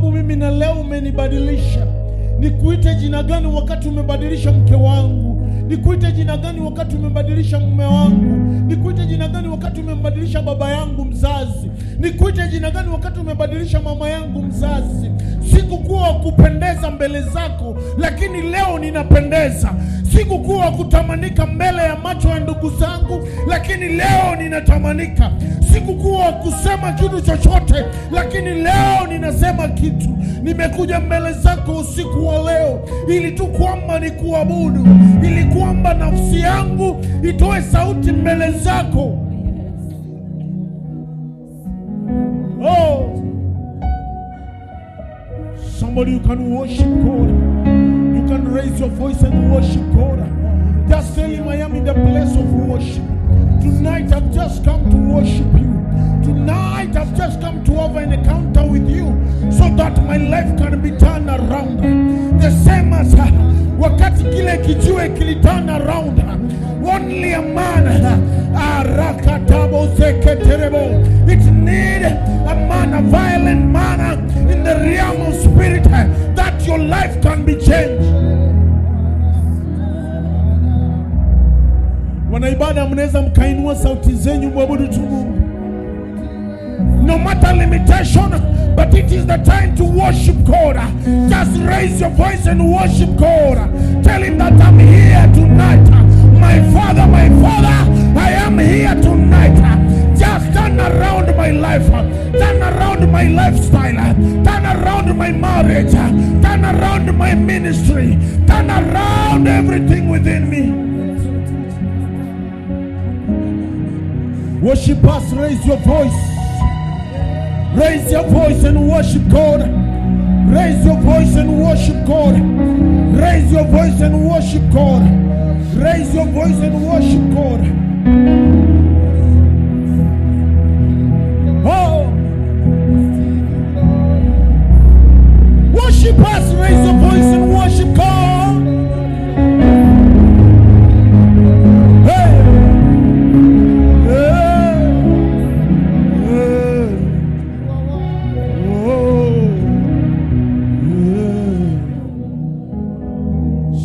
sababu mimi na leo umenibadilisha. Nikuite jina gani wakati umebadilisha mke wangu? Nikuite jina gani wakati umebadilisha mume wangu? Nikuite jina gani wakati umebadilisha baba yangu mzazi? Nikuite jina gani wakati umebadilisha mama yangu mzazi? Sikukuwa kupendeza mbele zako, lakini leo ninapendeza. Sikukuwa kutamanika mbele ya macho ya ndugu zangu, lakini leo ninatamanika. Sikukuwa kusema kitu chochote, lakini leo ninasema kitu. Nimekuja mbele zako usiku wa leo ili tu kwamba nikuabudu, ili kwamba nafsi yangu itoe sauti mbele zako. Oh, somebody, you can worship God. You can raise your voice and worship God. Just tell him, I am in the place of worship. Tonight I've just come to worship you. Tonight I've just come to have an encounter with you so that my life can be turned around. The same as wakati kile kijiwe kiliturned around. Only a man, it need a man, a violent man in the realm of spirit, that your life can be changed. Wanaibada, mnaweza mkainua sauti zenyu mwabudu tu Mungu. No matter limitation, but it is the time to worship God. Just raise your voice and worship God. Tell him that I'm here tonight. My Father, I am here tonight. Just turn around my life, turn around my lifestyle, turn around my marriage, turn around my ministry, turn around everything within me. Worship us, raise your voice. Raise your voice and worship God. Raise your voice and worship God. Raise your voice and worship God. Raise your voice and worship God. Oh, worship us, raise your voice and worship God. Hey,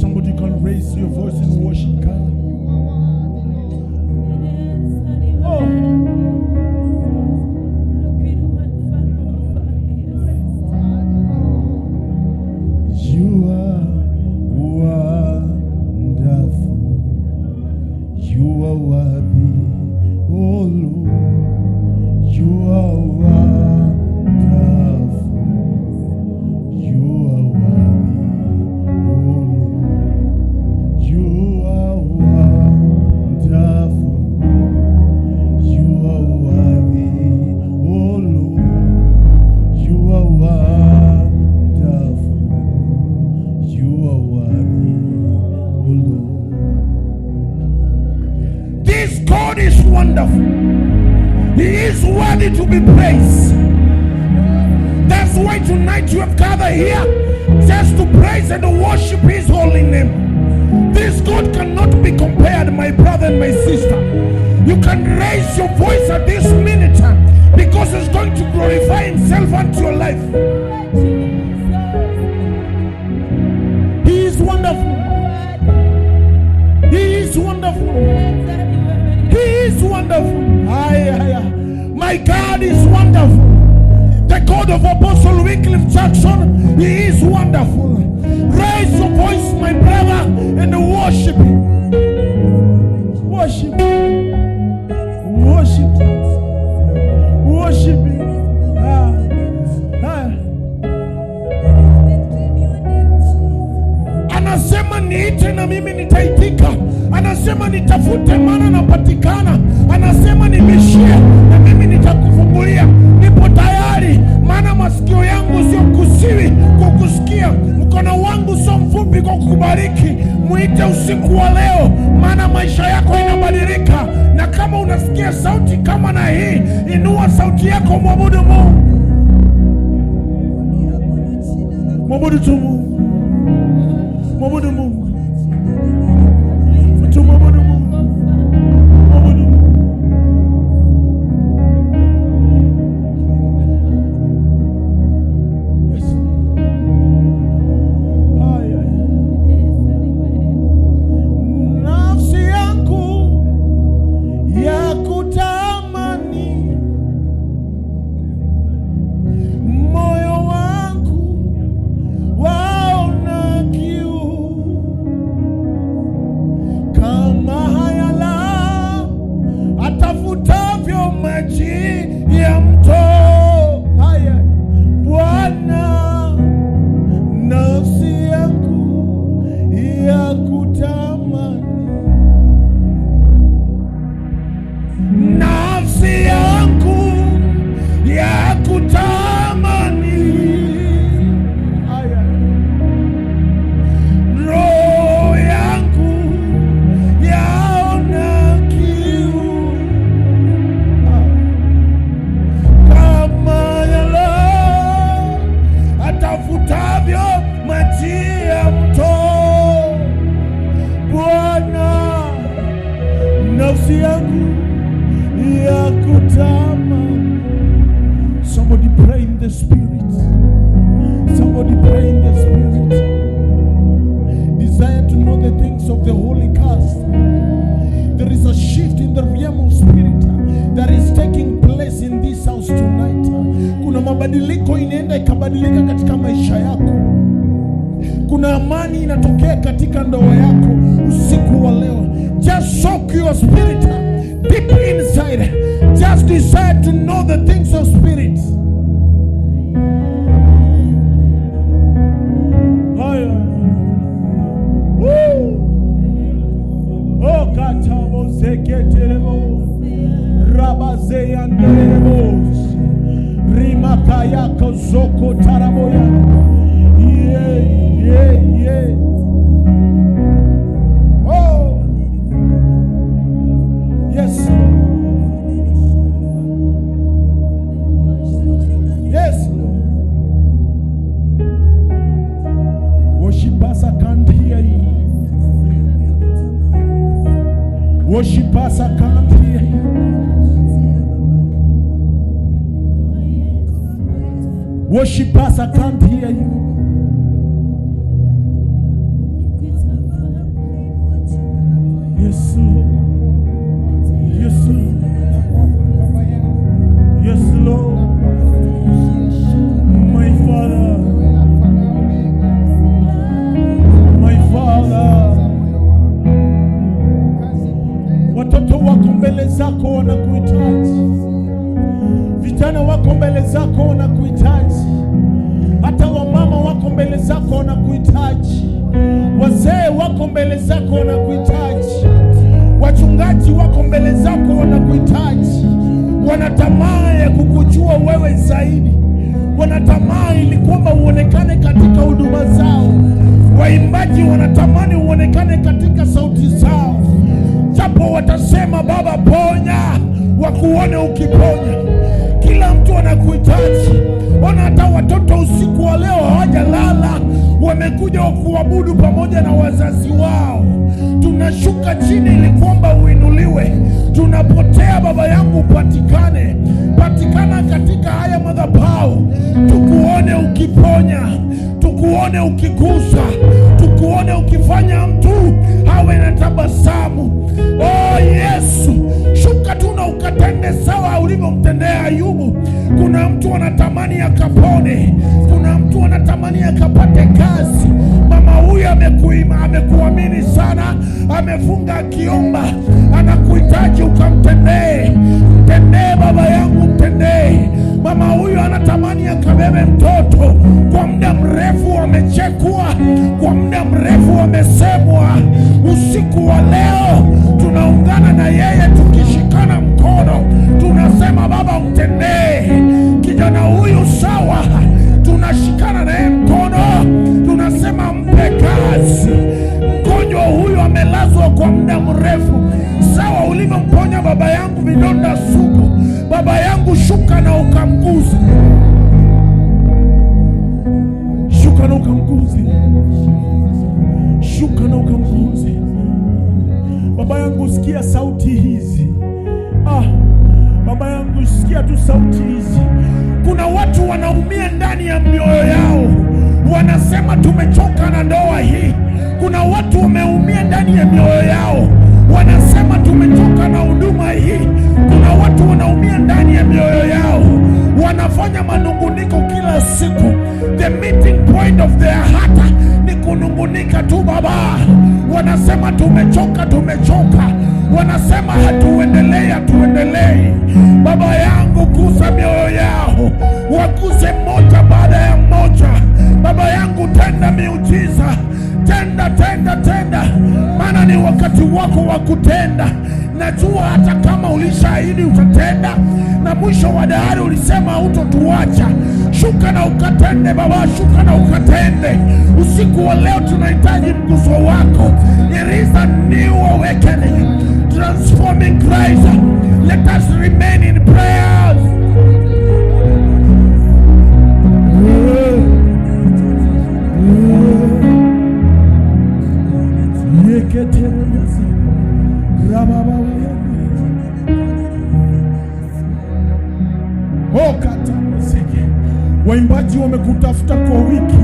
somebody can raise your voice and worship God. He is worthy to be praised. That's why tonight you have gathered here just to praise and worship his holy name. This God cannot be compared, my brother and my sister. You can raise your voice at this minute because it's going to glorify himself unto your life. He is wonderful. He is wonderful. He is wonderful. My God is wonderful. The God of Apostle Wycliffe Jackson, he is wonderful. Raise your voice, my brother, and worship him. Worship him. Worship him. Worship him. Anasema niite na mimi nitaitika. Anasema nitafute maana napatikana. Anasema nibishie na mimi nitakufungulia. Nipo tayari maana masikio yangu sio kusiwi kukusikia, mkono wangu sio mfupi kwa kukubariki. Muite usiku wa leo maana maisha yako inabadilika. Na kama unasikia sauti kama na hii, inua sauti yako, mwabudu Mungu. Mwabudu tu Mungu. Mwabudu Mungu. Mwabudu Mungu. Mwabudu Mungu. Yes. inaenda ikabadilika katika maisha yako. Kuna amani inatokea katika ndoa yako usiku wa leo. Just soak your spirit deep inside. Just decide to know the things of spirit. Oh, katabo zeketerebo rabaze yanderebo rimaka yako zoko taraboya. Yeah. Oh, yes. Yes. Worshippers, I can't hear you. Worshippers, I can't hear you. Worshippers, I can't hear you. Yes, Lord. Yes, Lord. Yes, Lord. My Father. My Father. Watoto wako mbele zako wanakuhitaji. Vijana wako mbele zako wanakuhitaji. Hata wamama wako mbele zako wanakuhitaji. Wazee wako mbele zako wanakuhitaji. Wachungaji wako mbele zako wanakuhitaji. Wanatamaa ya kukujua wewe zaidi. Wanatamaa ili kwamba uonekane katika huduma zao. Waimbaji wanatamani uonekane katika sauti zao. Japo watasema Baba ponya, wakuone ukiponya. Kila mtu anakuhitaji. Ona hata watoto usiku wa leo hawajalala, wamekuja kuabudu pamoja na wazazi wao. Tunashuka chini ili kwamba uinuliwe. Tunapotea Baba yangu, patikana katika haya madhabahu. Tukuone ukiponya, tukuone ukigusa, tukuone ukifanya mtu awe na tabasamu. Oh Yesu, shuka tu na ukatende sawa ulivyomtendea Ayubu. Kuna mtu anatamani akapone, kuna mtu anatamani akapate kazi. Mama huyu amekuamini sana, amefunga akiomba, anakuhitaji ukamtendee. Mtendee Baba yangu, mtendee. Mama huyu anatamani akabebe mtoto. Kwa muda mrefu amechekwa, kwa muda mrefu amesemwa. Usiku wa leo tunaungana na yeye, tukishikana mkono, tunasema Baba mtendee kijana huyu sawa. Tunashikana naye mkono, tunasema mpe kazi. Mgonjwa huyu amelazwa kwa muda mrefu, sawa ulivyomponya Baba yangu vidonda sugu. Baba yangu, shuka na ukamguze, shuka na ukamguze, shuka na ukamguze. Baba yangu, sikia sauti hizi. Baba yangu, sikia tu sauti hizi. Kuna watu wanaumia ndani ya mioyo yao, wanasema tumechoka na ndoa hii. Kuna watu wameumia ndani ya mioyo yao, wanasema tumechoka na huduma hii. Kuna watu wanaumia ndani ya mioyo yao, wanafanya manunguniko kila siku. The meeting point of their heart ni kunungunika tu Baba. Wanasema tumechoka, wanasema hatuendelei. Baba yangu, gusa mioyo yao, waguse moja baada ya moja. Baba yangu, tenda miujiza, tenda, maana ni wakati wako wa kutenda. Najua hata kama ulishaahidi utatenda, na mwisho wa dahari ulisema hutotuacha. Shuka na ukatende Baba, shuka na ukatende. Usiku wa leo tunahitaji mguso wako. There is a new awakening, transforming Christ. Let us remain in prayers. Waimbaji wamekutafuta kwa wiki,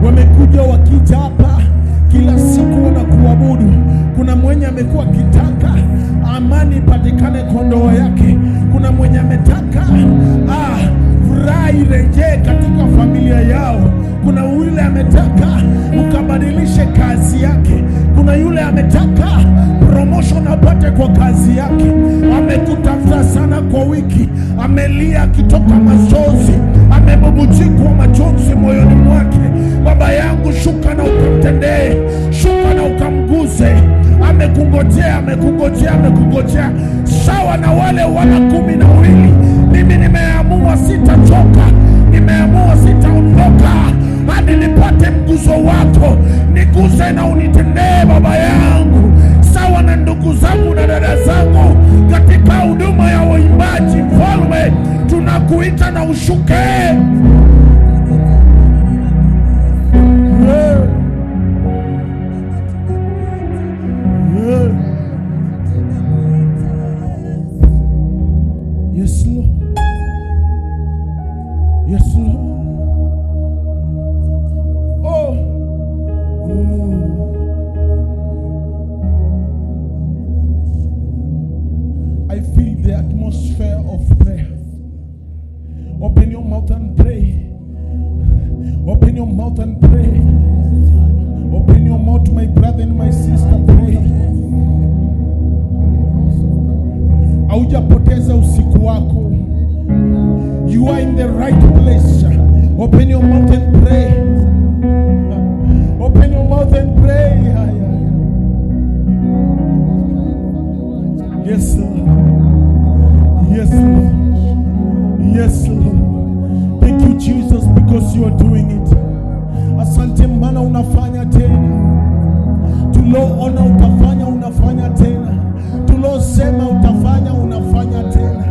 wamekuja wakija hapa kila siku wanakuabudu. Kuna mwenye amekuwa kitaka amani patikane kwa ndoa yake. Kuna mwenye ametaka furaha irejee katika familia yao. Kuna yule ametaka ukabadilishe kazi yake. Kuna yule ametaka promotion apate kwa kazi yake. Amekutafuta sana kwa wiki, amelia akitoka machozi, amebubujikwa machozi moyoni mwake. Baba yangu, shuka na ukamtendee, shuka na ukamguze. Amekungojea, amekungojea, amekungojea sawa na wale wana 12. Mimi nimeamua sitachoka, nimeamua sitaondoka hadi nipate mguzo wako. Niguze na unitendee Baba yangu, sawa na ndugu zangu na dada zangu katika huduma ya uimbaji. Mfalme, tunakuita na ushuke. Yes, Lord. Yes, Lord. Oh. I feel the atmosphere of prayer. Open your mouth and pray. Open your mouth and pray. Open your mouth, my brother and my sister, pray. Haujapoteza usiku wako. You are in the right place. Open your mouth and pray. Open your mouth and pray. Yes, Lord. Yes, Lord. Yes, Lord. Thank you, Jesus, because you are doing it. Asante maana unafanya tena. Tuloona utafanya, unafanya tena. Tulosema utafanya, unafanya tena.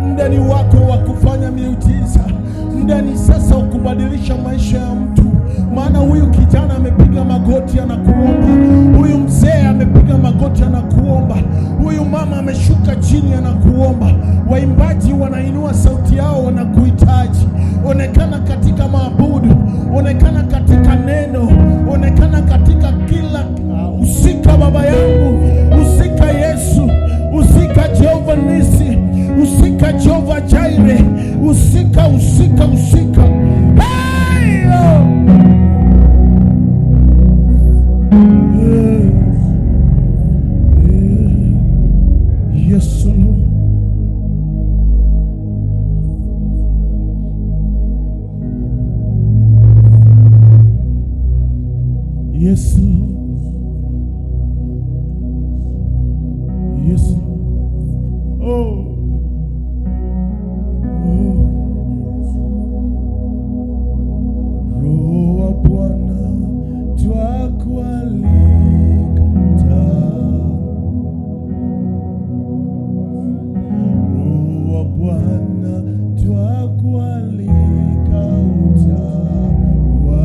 Muda ni wako wa kufanya miujiza. Muda ni sasa ukubadilisha maisha ya mtu. Maana huyu kijana amepiga magoti anakuomba. Huyu mzee amepiga magoti anakuomba. Huyu mama ameshuka chini anakuomba. Waimbaji wanainua sauti yao wanakuhitaji. Onekana katika maabudu, onekana katika neno, onekana katika kila usika. Baba yangu, usika Yesu, usika Jehova Nisi, usika Jehova Jaire, usika, usika, usika. Hey, yes, Lord. Yes, Lord. Yes, Lord. Oh. Roho wa Bwana twakualika. Roho wa Bwana twakualika utawale.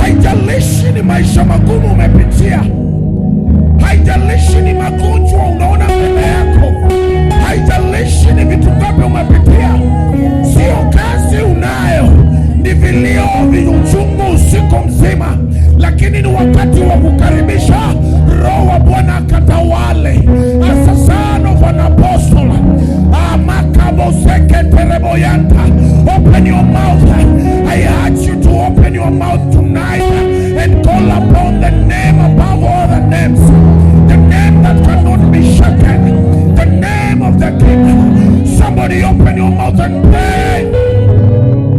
Haijalishi ni maisha magumu umepitia, haijalishi ni magonjwa unaona mbele yako, haijalishi ni vitu ngapi umepitia, sio kazi unayo, ni vilio vichungu usiku mzima, lakini ni wakati wa kukaribisha Roho wa Bwana akatawale. As a son of an apostle, open your mouth. I urge you to open your mouth tonight and call upon the name above all the names, the name that cannot be shaken, the name of the King. Somebody open your mouth and pray.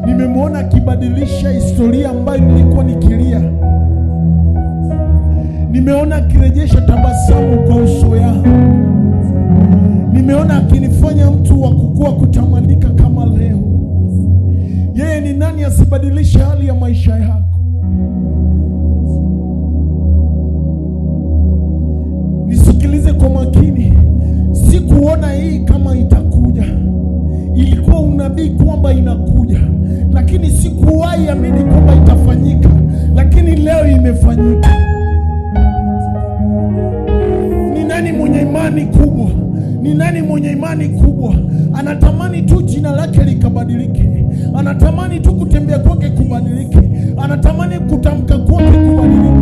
Nimemwona akibadilisha historia ambayo nilikuwa nikilia. Nimeona akirejesha tabasamu kwa uso yangu. Nimeona akinifanya mtu wa kukua, kutamanika kama leo. Yeye ni nani asibadilishe hali ya maisha yako? Nisikilize kwa makini. Sikuona hii kama itakuja. Ilikuwa unabii kwamba inakuja, lakini sikuwahi amini kwamba itafanyika, lakini leo imefanyika. Ni nani mwenye imani kubwa? Ni nani mwenye imani kubwa? Anatamani tu jina lake likabadilike. Anatamani tu kutembea kwake kubadilike. Anatamani kutamka kwake kubadilike.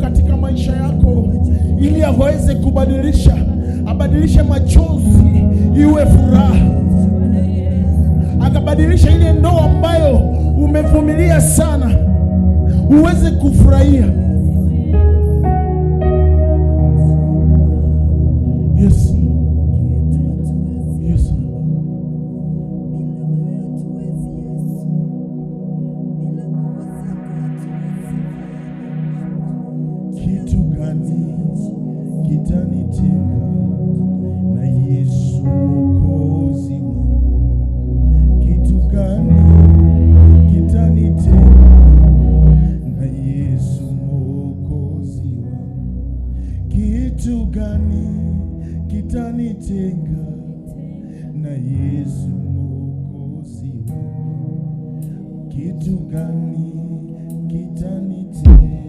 Katika maisha yako ili aweze kubadilisha, abadilishe machozi iwe furaha, akabadilisha ile ndoa ambayo umevumilia sana uweze kufurahia. Yes. Yes. Kitu gani kitanitenga na Yesu Mwokozi wangu? Kitu gani kitanitenga na Yesu Mwokozi wangu? Kitu gani Yesu Mwokozi wangu, kitu gani kitanitenga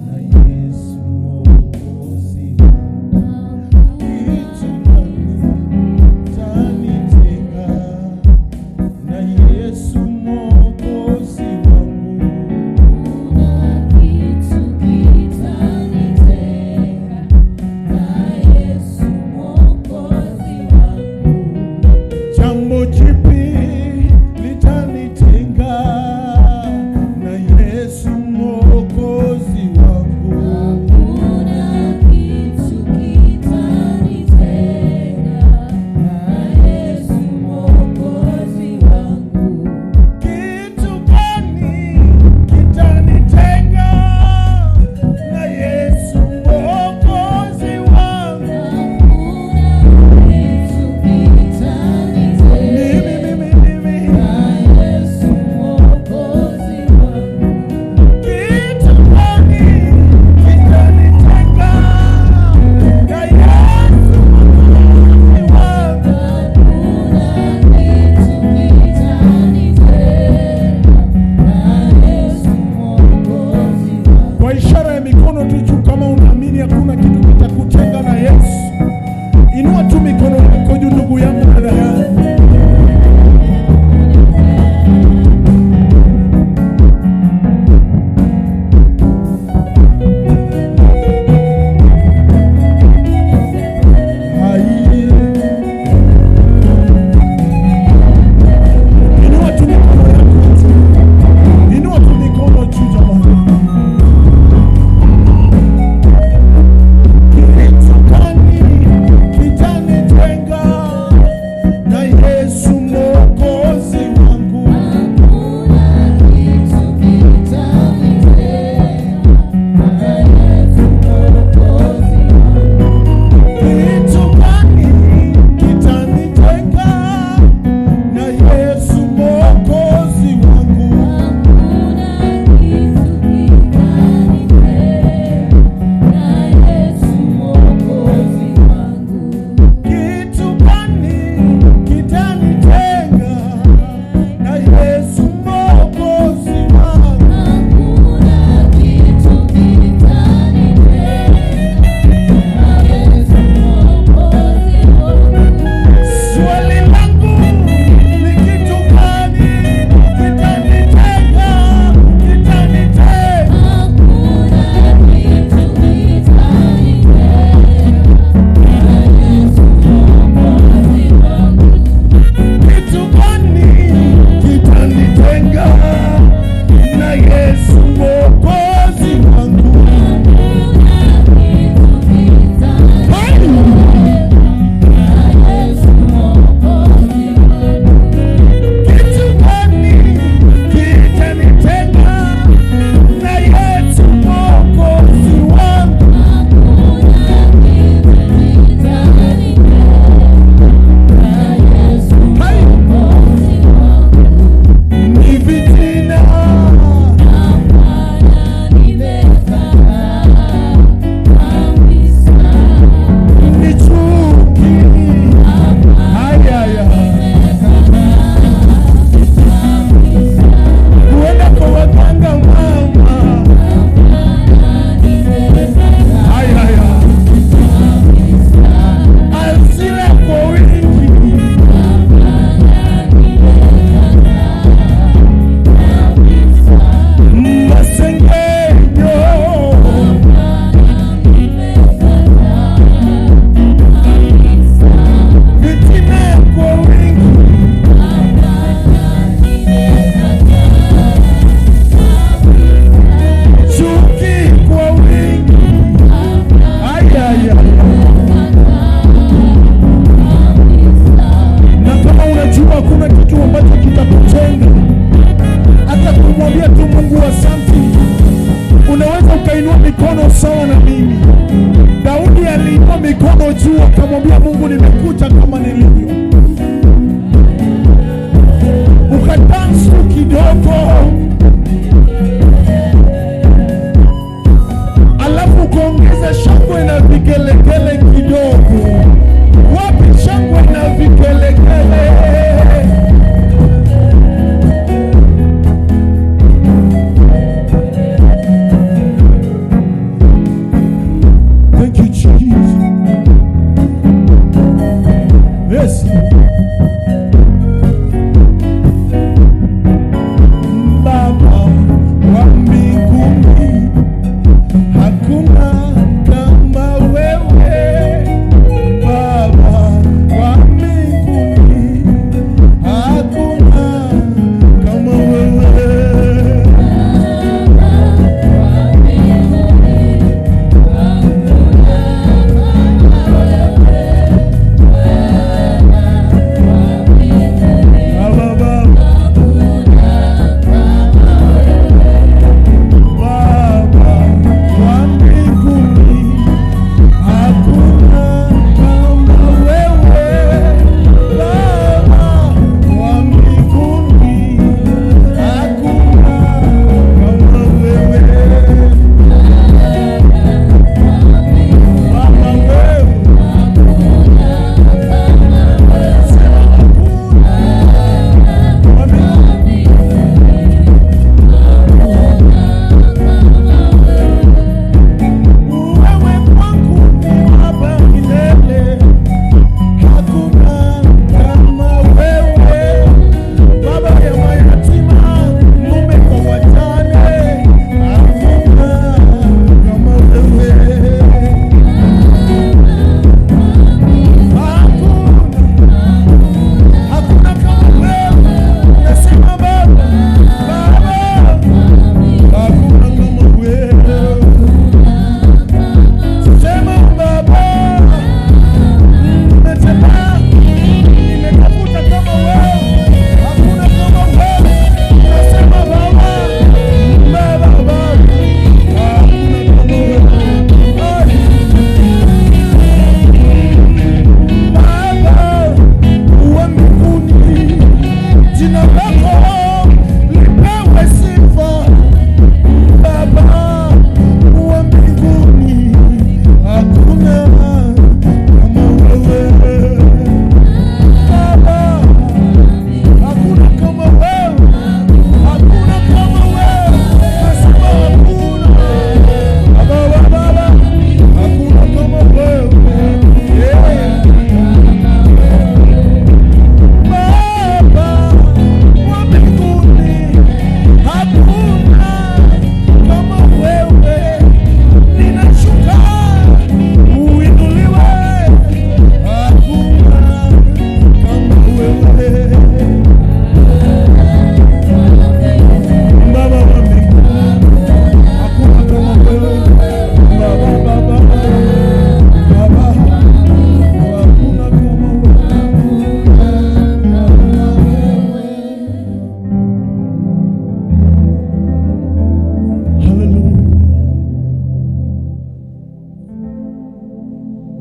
na Yesu Mwokozi wangu? Kitu gani kitanitenga na Yesu Mwokozi wangu? Jambo jipi litanitenga na Yesu Mwokozi wangu? Hakuna kitu kitanitenga na Yesu Mwokozi wangu. Kitu gani kitanitenga na Yesu Mwokozi wangu? Hakuna kitu kitanitenga Mimi na Yesu Mwokozi wangu. kitu gani kitanitenga na Yesu Mwokozi wangu? Hakuna kitu kitanitenga na Yesu Mwokozi wangu. Kwa ishara ya mikono tu juu, kama unaamini hakuna kitu kitakutenga na Yesu, inua tu mikono yako juu, ndugu yangu, dada yangu. Inua tu mikono yako juu, inua tu mikono juu jamani. Kitu gani kitanitenga na Yesu Mwokozi wangu? Hakuna kitu kitanitenga na Yesu Mwokozi wangu. Kitu gani kitanitenga na Yesu Mwokozi wangu? Hakuna kitu kitanitenga na Yesu Mwokozi wangu. Kitu gani kitanitenga na Yesu Mwokozi wangu? Hakuna kitu kitanitenga na Yesu Mwokozi wangu. Swali langu ni kitu gani kitanitenga? Hakuna kitu kitanitenga na Yesu Mwokozi wangu. Kitu gani kitanitenga na Yesu Mwokozi wangu? Kitu gani kitanitenga na Yesu Mwokozi wangu? Ni fitina, ni chuki, haya kuenda kwa waganga mama, haya hasira kwa wingi, masengenyo, fitina kwa wingi, chuki kwa wingi, haya. Na kama unajua hakuna kitu ambacho kitakutenga, hata kumwambia tu Mungu asante, unaweza ukainua mikono sawa na mimi. Daudi aliinua mikono juu akamwambia Mungu, nimekuja kama nilivyo. Ukadansi kidogo, alafu ukaongeza shangwe na vigelegele kidogo. Wapi shangwe na vigelegele? Yes. Baba wa mbinguni, hakuna kama wewe. Baba wa mbinguni, hakuna kama wewe.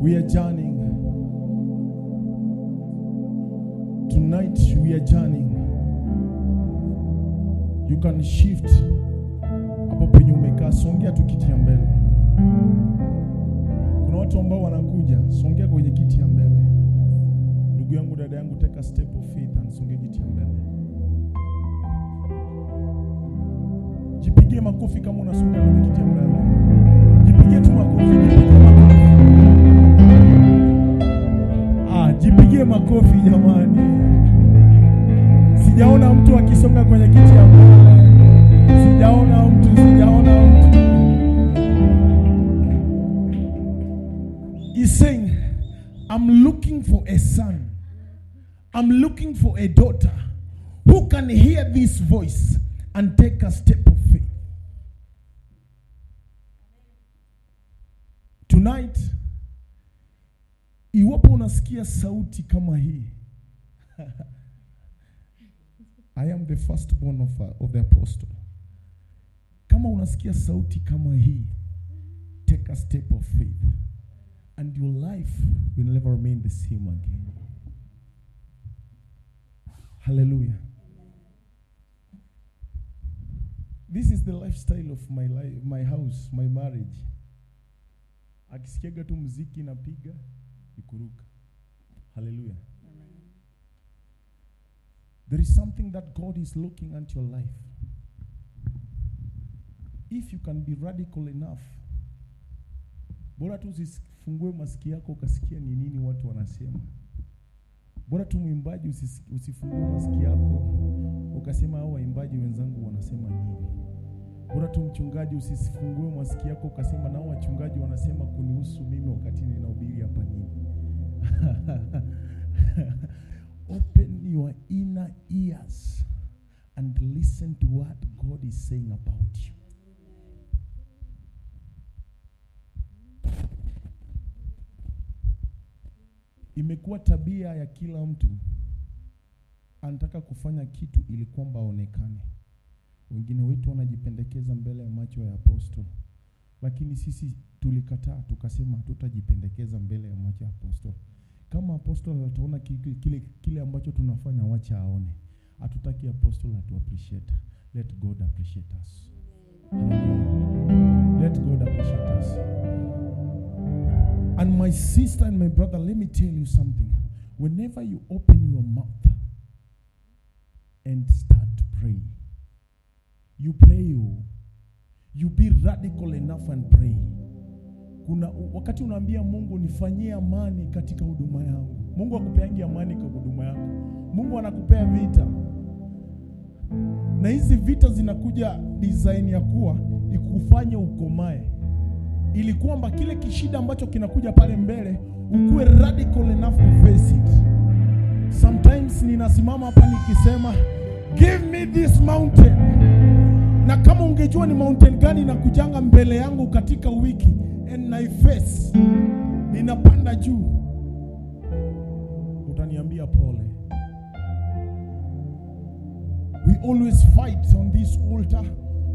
We are journeying. Tonight we are journeying. You can shift hapo penye umekaa, songea tu kiti ya mbele. Kuna watu ambao wanakuja, songea kwenye kiti ya mbele. Ndugu yangu, dada yangu, take a step of faith and songea kiti ya mbele. Jipigie makofi kama unasongea kwenye kiti ya mbele. Jipigie tu makofi, jipigie makofi. Jipigie makofi jamani. Sijaona mtu akisonga kwenye kiti ya mbele. Sijaona mtu. He's saying, I'm looking for a son. I'm looking for a daughter who can hear this voice and take a step of faith. Tonight, iwapo unasikia sauti kama hii, I am the firstborn of the apostle. Kama unasikia sauti kama hii, take a step of faith and your life will never remain the same again. Hallelujah. This is the lifestyle of my life, my house, my marriage. Akisikiaga tu muziki napiga, ikuruka. Hallelujah. There is something that God is looking at your life. If you can be radical enough, bora tu usifungue masikio yako ukasikia ni nini watu wanasema. Bora tu mwimbaji usifungue masikio yako ukasema hao waimbaji wenzangu wanasema nini. Bora tu mchungaji usifungue masikio yako ukasema nao wachungaji wanasema kunihusu mimi wakati ninahubiri hapa nini. Open your inner ears and listen to what God is saying about you. Imekuwa tabia ya kila mtu anataka kufanya kitu ili kwamba aonekane. Wengine wetu wanajipendekeza mbele ya macho ya apostol, lakini sisi tulikataa tukasema tutajipendekeza mbele ya macho ya apostol. Kama apostol ataona kile ambacho tunafanya, wacha aone. Hatutaki apostol atu appreciate. Let God appreciate us. Let God appreciate us. And my sister and my brother, let me tell you something. Whenever you open your mouth and start to pray, you pray, you be radical enough and pray. Kuna wakati unaambia Mungu nifanyie amani katika huduma yangu. Mungu akupeangi amani kwa huduma yako. Mungu anakupea vita. Na hizi vita zinakuja design ya kuwa ikufanye ukomae, ili kwamba kile kishida ambacho kinakuja pale mbele ukuwe radical enough to face it. Sometimes ninasimama hapa nikisema give me this mountain, na kama ungejua ni mountain gani inakujanga mbele yangu katika wiki, and I face, ninapanda juu, utaniambia pole. We always fight on this altar.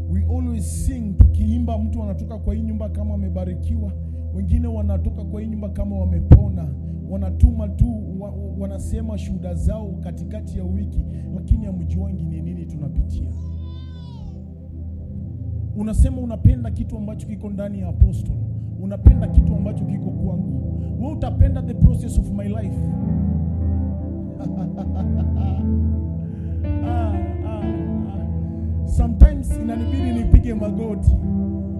We always sing. Tukiimba mtu anatoka kwa hii nyumba kama amebarikiwa, wengine wanatoka kwa hii nyumba kama wamepona, wanatuma tu wanasema shuhuda zao katikati ya wiki, lakini hamjuangi ni nini tunapitia. Unasema unapenda kitu ambacho kiko ndani ya apostol, unapenda kitu ambacho kiko kwangu. Wewe utapenda the process of my life. Sometimes inanibidi nipige magoti,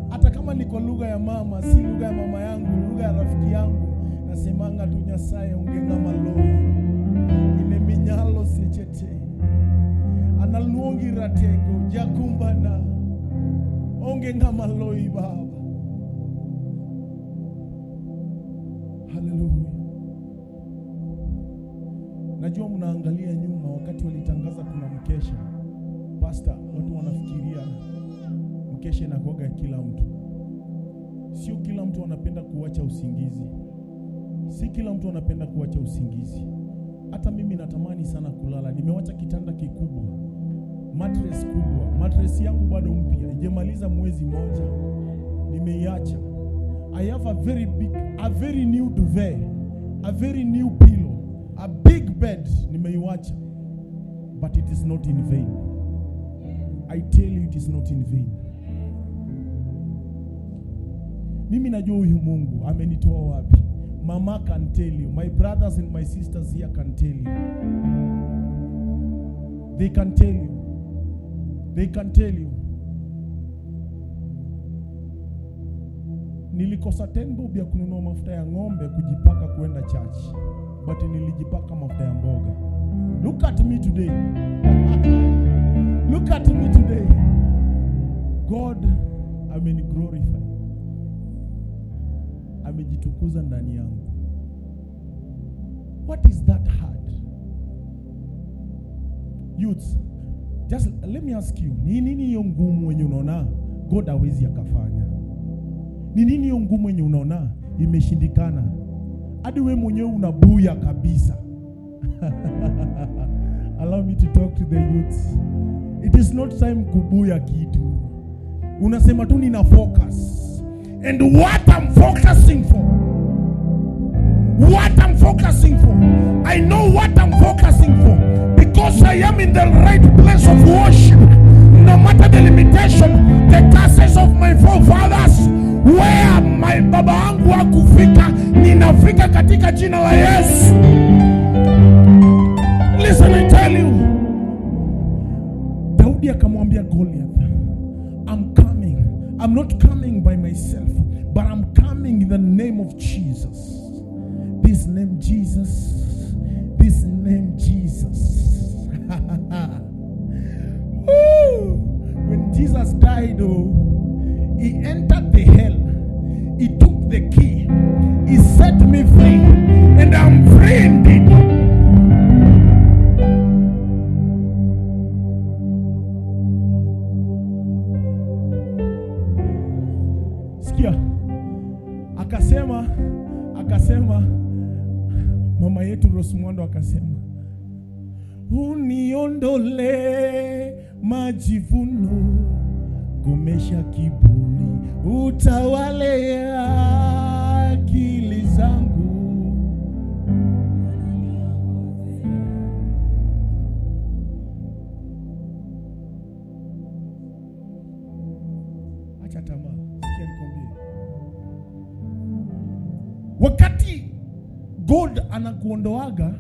hata kama niko lugha ya mama, si lugha ya mama yangu, lugha ya rafiki yangu. Nasemanga tu Nyasaye ungenga maloi ine minyalo sechete analuongi ratego jakumbana ungenga maloi Baba. Hallelujah. Najua mnaangalia nyuma wakati walitangaza kuna mkesha. Pastor, watu wanafikiria mkesha inakuwaga kila mtu. Sio kila mtu anapenda kuacha usingizi. Si kila mtu anapenda kuacha usingizi. Hata mimi natamani sana kulala. Nimewacha kitanda kikubwa, mattress kubwa. Mattress yangu bado mpya, haijamaliza mwezi mmoja. Nimeiacha. I have a very new duvet, a very new pillow, a big bed. Nimeiacha. But it is not in vain. I tell you, it is not in vain. Mimi najua huyu Mungu amenitoa wapi. Mama can tell you, my brothers and my sisters here can tell you. They can tell you. They can tell you. Nilikosa 10 bob ya kununua mafuta ya ng'ombe kujipaka kwenda church, but nilijipaka mafuta ya mboga. Look at me today. Look at me today. God ameniglorify. Amejitukuza ndani yangu. What is that hard? Youths, just let me ask you, ni nini hiyo ngumu wenye unaona God hawezi akafanya? Ni nini hiyo ngumu wenye unaona imeshindikana hadi wewe mwenyewe unabuya kabisa? Allow me to talk to the youths. It is not time kubuya kitu. Unasema tu nina focus. And what I'm focusing for, I know what I'm focusing for, because I am in the right place of worship. No matter the limitation, the curses of my forefathers, where my baba yangu hakufika, ninafika katika jina la Yesu. Listen, I tell you. Daudi akamwambia Goliath, I'm coming. I'm not coming by myself, but I'm coming in the name of Jesus. This name Jesus, this name inside, he entered the hell. He took the key. He set me free. And I'm free indeed. Sikia. Akasema mama yetu Rosmundo akasema, uniondole majivuno, komesha kiburi, utawale akili zangu. Acha tamaa. Sikia nikwambie. Wakati God anakuondoaga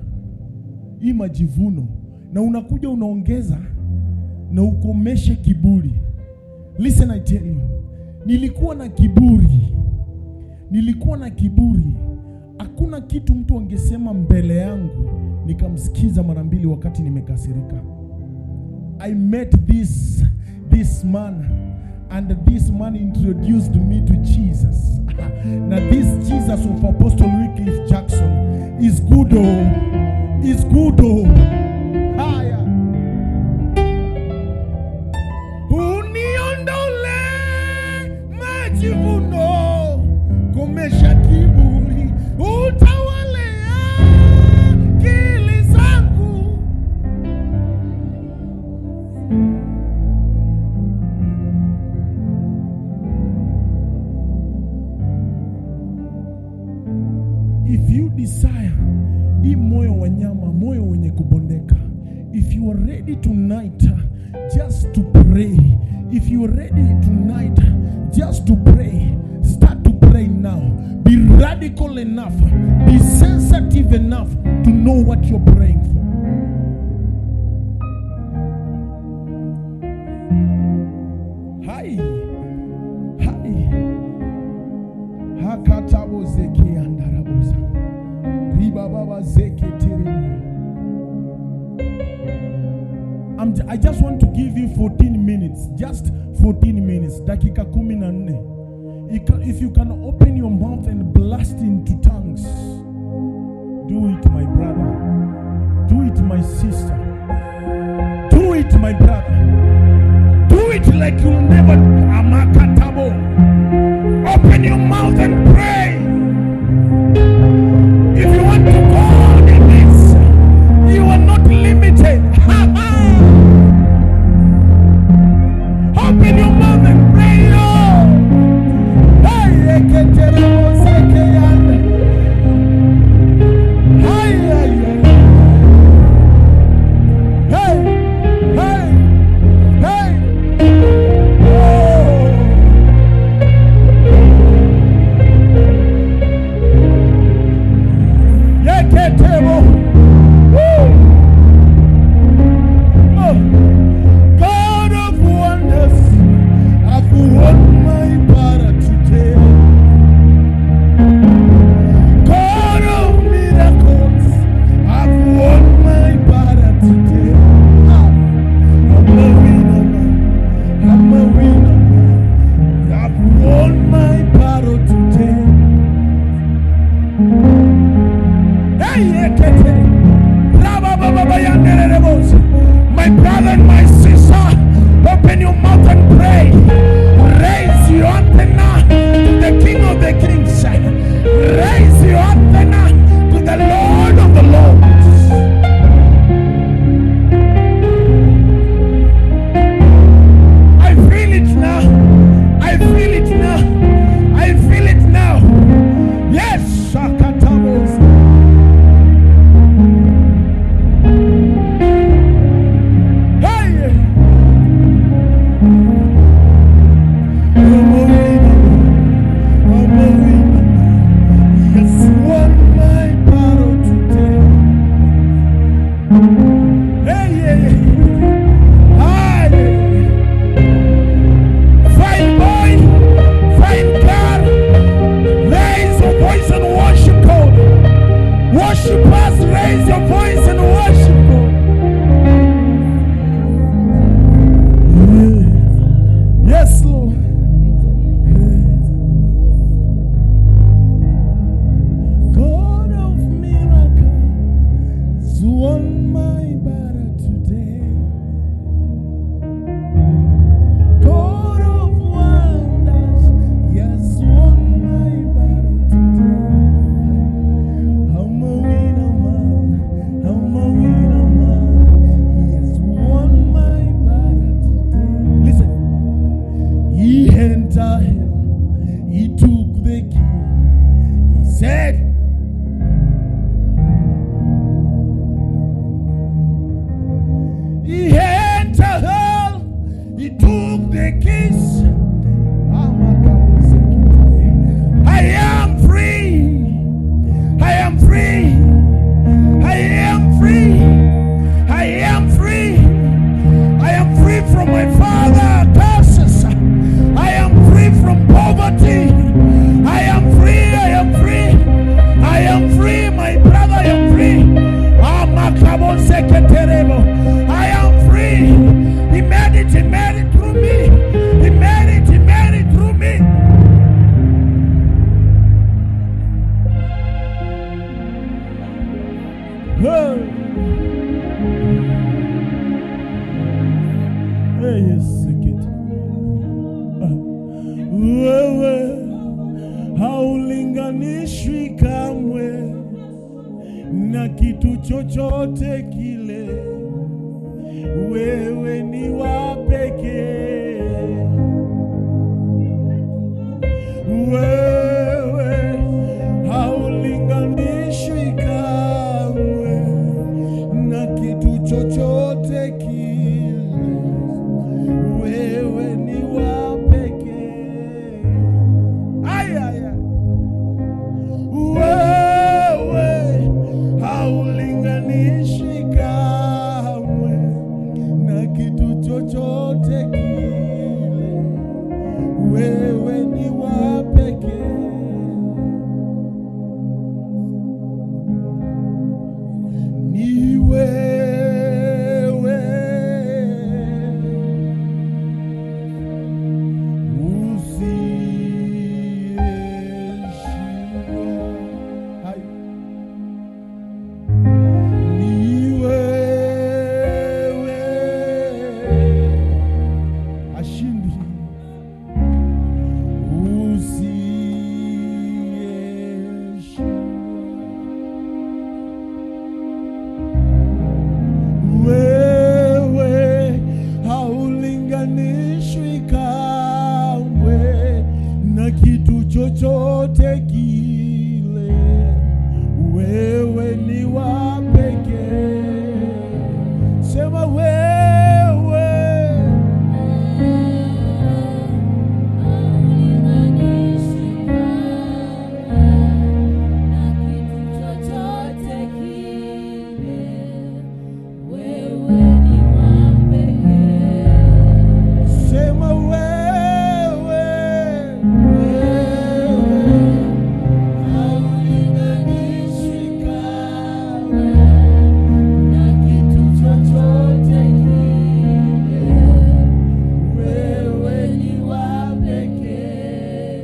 hii majivuno na unakuja unaongeza na ukomeshe kiburi. Listen, I tell you. Nilikuwa na kiburi. Hakuna kitu mtu angesema mbele yangu nikamsikiza mara mbili wakati nimekasirika. I met this man, and this man introduced me to Jesus. Now this Jesus of Apostle Wycliffe Jackson is good. Haya. Uniondole majivuno, komesha kiburi, utawale akili zangu. If you desire hii moyo wa nyama, moyo wenye kubondeka, if you are ready tonight just to pray, if you are ready tonight just to pray, start to pray now. Be radical enough, be sensitive enough to know what you're praying for. Hai hakatabo zeki andarabuza riba baba zeki tiribu. I just want to give you 14 minutes, just 14 minutes, dakika 14. If you can open your mouth and blast into tongues, do it, my brother. Do it, my sister. Do it, my brother. Do it like you'll never. Amakatabo. Open your mouth and pray. If you want to go on in this, you are not limited. Open your mouth and pray. Oh. won my battle today. God of wonders, yes, won my battle today. I'm a winner man, I'm a winner man, yes, won my battle today. Listen, he entered hell, he took the key, he said, he entered hell, he took the keys. I am free. I am free. I am free. I am free. I am free from my father curses. I am free from poverty. I am free. I am free. I am free, my brother. I am free. I am free. He made it through me. He made it through me. Hey, wewe haulinganishwi kamwe na kitu chochote kile. Wewe ni wa pekee. Wewe haulinganishwi kamwe na kitu chochote kile. Wewe ni wa pekee. Aya. Wewe haulinganishwi kamwe na kitu chochote kile. Wewe ni wa pekee. Ni wewe usiyeshindwa. Ni wewe ashindi usiyeshindwa. Wewe haulinganishwi kamwe na kitu chochote kile. Wewe ni wa pekee. Sema wewe. Sema wewe. Haulinganishwi kamwe na kitu chochote kile. Wewe ni wa pekee.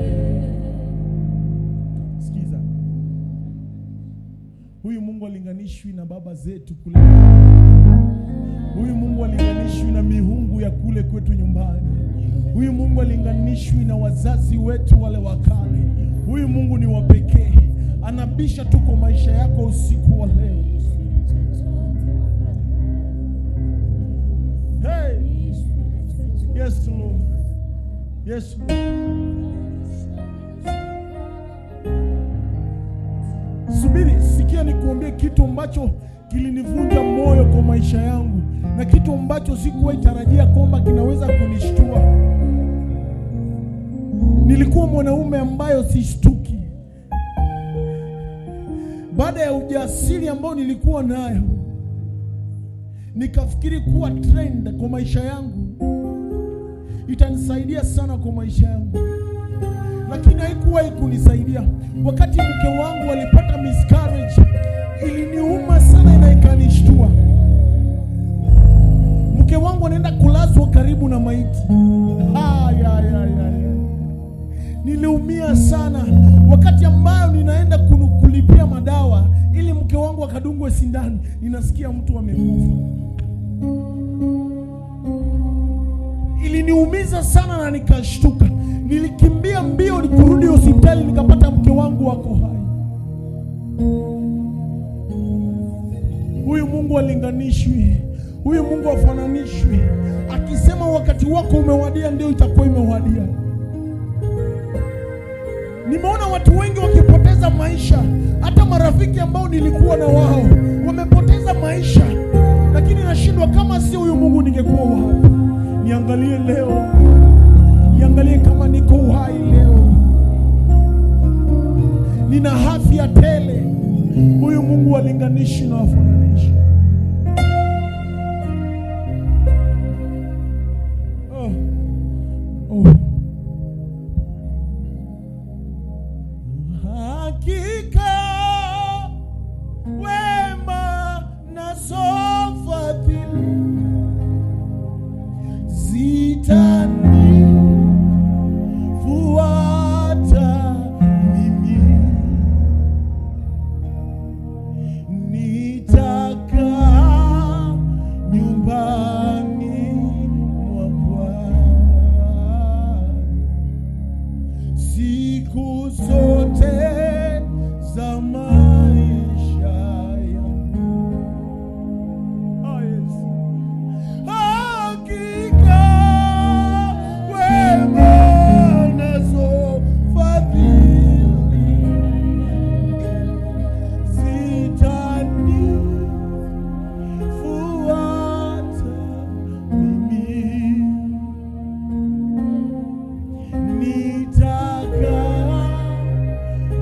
Sikiza. Huyu Mungu alinganishwi na baba zetu kule. Huyu Mungu alinganishwi na miungu ya kule kwetu nyumbani. Huyu Mungu alinganishwi na wazazi wetu wale wa kale. Huyu Mungu ni wa pekee. Anabisha tu kwa maisha yako usiku wa leo. Hey! Yes, Lord. Yes, Lord. Subiri, sikia nikuambie kitu ambacho kilinivunja moyo kwa maisha yangu, na kitu ambacho sikuwahi tarajia kwamba kinaweza kunishtua. Nilikuwa mwanaume ambayo sishtuki. Baada ya ujasiri ambao nilikuwa nayo, nikafikiri kuwa trend kwa maisha yangu itanisaidia sana kwa maisha yangu, lakini haikuwahi kunisaidia. Wakati mke wangu alipata miscarriage, iliniuma sana na ikanishtua. Mke wangu anaenda kulazwa karibu na maiti. Niliumia sana wakati ambayo ninaenda kulipia madawa ili mke wangu akadungwe sindano, ninasikia mtu amekufa. Iliniumiza sana na nikashtuka. Nilikimbia mbio nikurudi hospitali, nikapata mke wangu wako hai. Huyu Mungu alinganishwi, huyu Mungu afananishwi. Akisema wakati wako umewadia, ndio itakuwa imewadia. Nimeona watu wengi wakipoteza maisha, hata marafiki ambao nilikuwa na wao wamepoteza maisha, lakini nashindwa, kama sio huyu Mungu ningekuwa wapi? Niangalie leo, niangalie kama niko uhai leo, nina afya tele. Huyu Mungu alinganishi na afananishi. Hakika wema na fadhili zitanifuata mimi, nitakaa nyumbani mwa Bwana siku zote za maisha yangu. Oh, yes. Hakika wema nazo fadhili zitanifuata mimi, nitakaa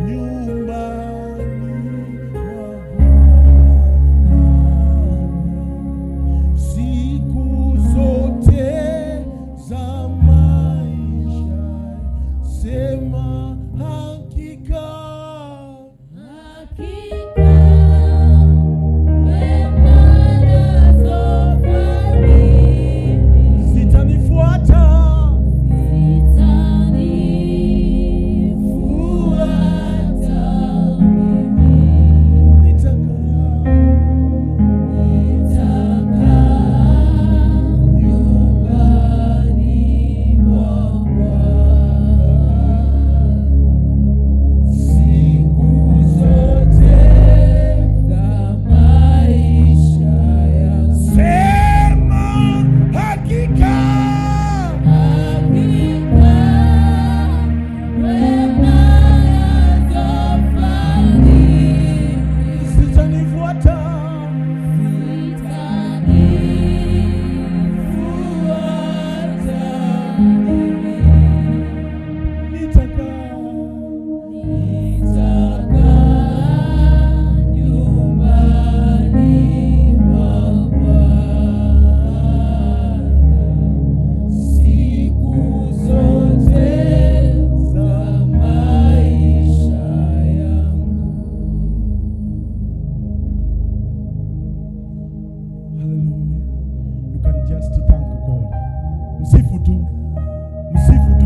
nyumbani mwa Bwana siku zote za maisha. Sema hakika, Hakika wema nazo fadhili zitanifuata zitanifuata mimi, nitakaa nitakaa nyumbani mwa Bwana siku zote za maisha yangu. Sema hakika Hakika wema nazo fadhili zitanifuata zitanifuata mimi, nitakaa nitakaa nyumbani mwa Bwana siku zote za maisha yangu. Hallelujah. You can just thank God. Msifu tu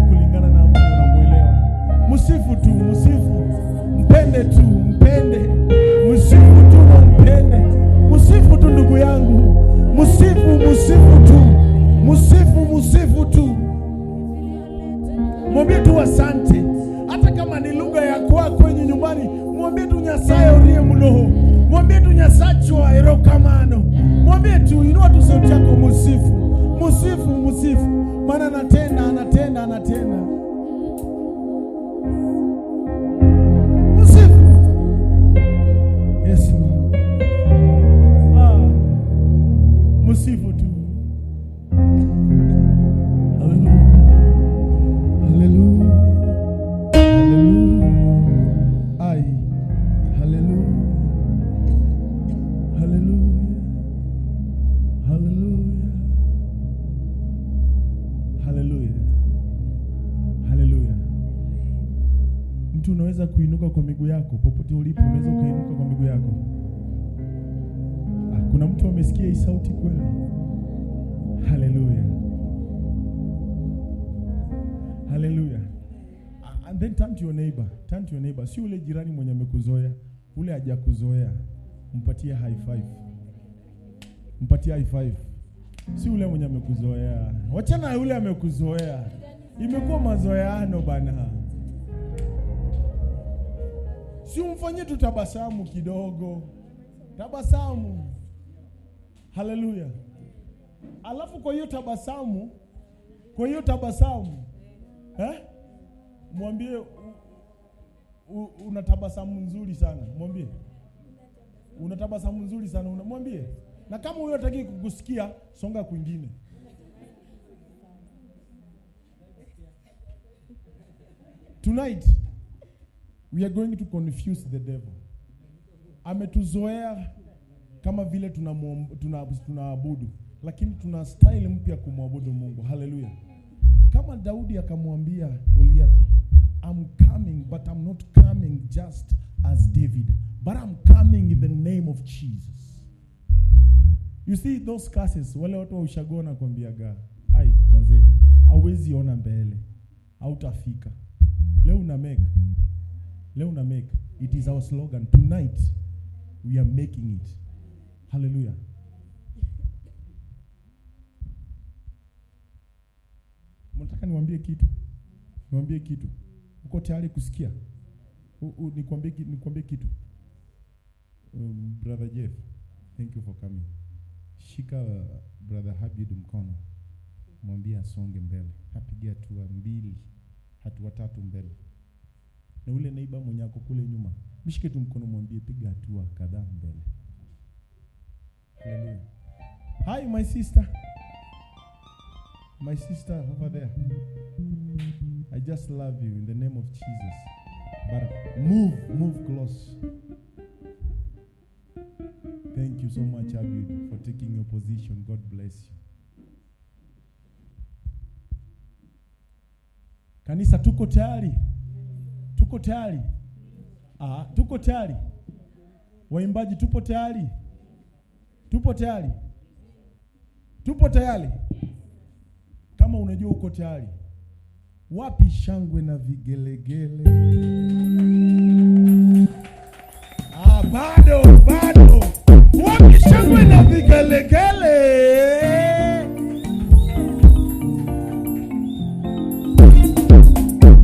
kulingana na unamwelewa. Msifu tu, mpende tu, msifu tu na mpende. Msifu tu ndugu yangu, msifu tu. Mwambie tu asante, hata kama ni lugha ya kwako kwenye nyumbani. Mwambie tu Nyasaye uliye mloho, mwambie tu Nyasaye wa erokamano. Mwambie tu, inua tu sauti yako, msifu, maana anatenda. Msifu. Yes, Lord. Msifu tu. Hallelujah. Ai. Hallelujah. Mtu unaweza kuinuka kwa miguu yako popote ulipo, unaweza ukainuka kwa miguu yako. Kuna mtu amesikia hii sauti kweli? Hallelujah. And then turn to your neighbor. Si ule jirani mwenye amekuzoea, ule hajakuzoea. Mpatie high five. Mpatie high five. Si ule mwenye amekuzoea. Wachana na ule amekuzoea. Imekuwa mazoeano bana. Si umfanyie tu tabasamu kidogo. Tabasamu. Haleluya. Alafu kwa hiyo tabasamu, mwambie una tabasamu nzuri sana. Mwambie una tabasamu nzuri sana. Mwambie. Na kama huyo hataki kukusikia, songa kwingine. Tonight we are going to confuse the devil. Ametuzoea kama vile tunaabudu, lakini tuna style mpya kumwabudu Mungu. Haleluya. Kama Daudi akamwambia Goliathi, I'm coming, but I'm not coming just as David, but I'm coming in the name of Jesus. You see those curses, wale watu wa ushago na kuambiaga, ai manze, hauwezi ona mbele, hautafika. Leo una make. It is our slogan. Tonight we are making it. Hallelujah. Mnataka niwaambie kitu. Uko tayari kusikia? Nikwambie kitu. Brother Jeff, thank you for coming. Shika brother Habib mkono. Mwambie asonge mbele. Apigie hatua 2, hatua 3 mbele. Na ule neighbor mwenye ako kule nyuma, mshike tu mkono, mwambie piga hatua kadhaa mbele. Hallelujah. Hi my sister. My sister over there. I just love you in the name of Jesus. But move close. Thank you so much, Abid, for taking your position. God bless you. Kanisa, tuko tayari? Tuko tayari. Waimbaji, tupo tayari? Tupo tayari. Kama unajua uko tayari, wapi shangwe na vigelegele? Bado. Wapi shangwe na vigelegele?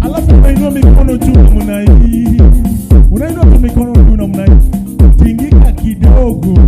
Alafu unainua mikono juu namna hii. Unainua mikono juu namna hii. Tingika kidogo.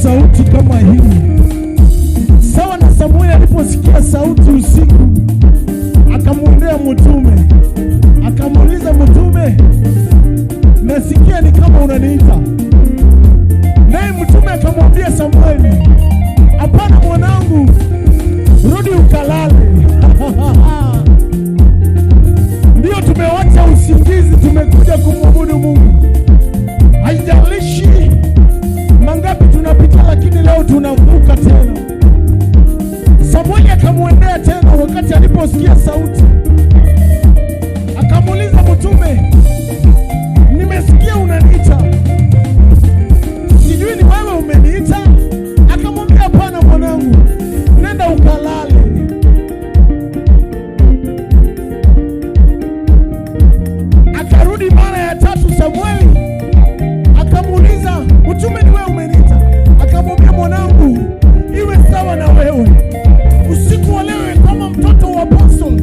Sauti kama hii. Sawa na Samueli aliposikia sauti usiku, akamwendea mtume, akamuuliza mtume, nasikia ni kama unaniita. Naye mtume akamwambia Samueli, hapana mwanangu, rudi ukalale. Ndio tumewacha usingizi, tumekuja kumwabudu Mungu. Haijalishi mangapi tunapita, lakini leo tunavuka tena. Samueli akamwendea tena wakati aliposikia sauti. Akamuuliza mtume, nimesikia unaniita. Sijui ni wewe umeniita? Akamwambia, hapana mwanangu, nenda ukalale. Akarudi mara ya 3 Samueli. Akamuuliza, mtume ni wewe umeniita? Akamwambia, mwanangu, iwe sawa na wewe. Usiku wa leo kama mtoto wa apostle,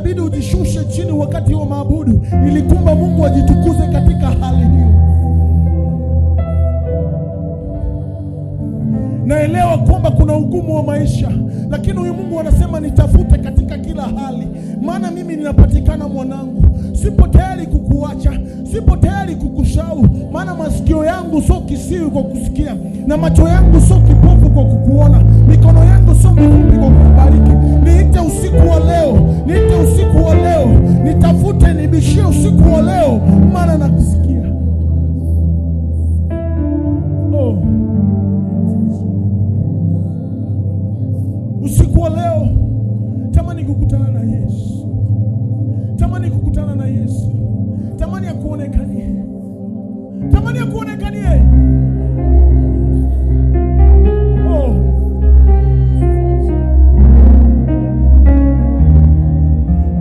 inabidi ujishushe chini wakati wa maabudu, ili kwamba Mungu ajitukuze katika hali hiyo. Naelewa kwamba kuna ugumu wa maisha, lakini huyu Mungu anasema nitafute katika kila hali, maana mimi ninapatikana mwanangu. Sipo tayari kukuacha, sipo tayari kukusahau, maana masikio yangu sio kisiwi kwa kusikia, na macho yangu sio kipofu kwa kukuona, mikono yangu sio mifupi kwa kukubariki. Niite usiku wa leo, niite usiku wa leo, nitafute, nibishie usiku wa leo, maana nakusikia. Oh. Usiku wa leo tamani kukutana na Yesu, tamani kukutana na Yesu, tamani ya kuonekanie, tamani ya kuonekanie. Oh.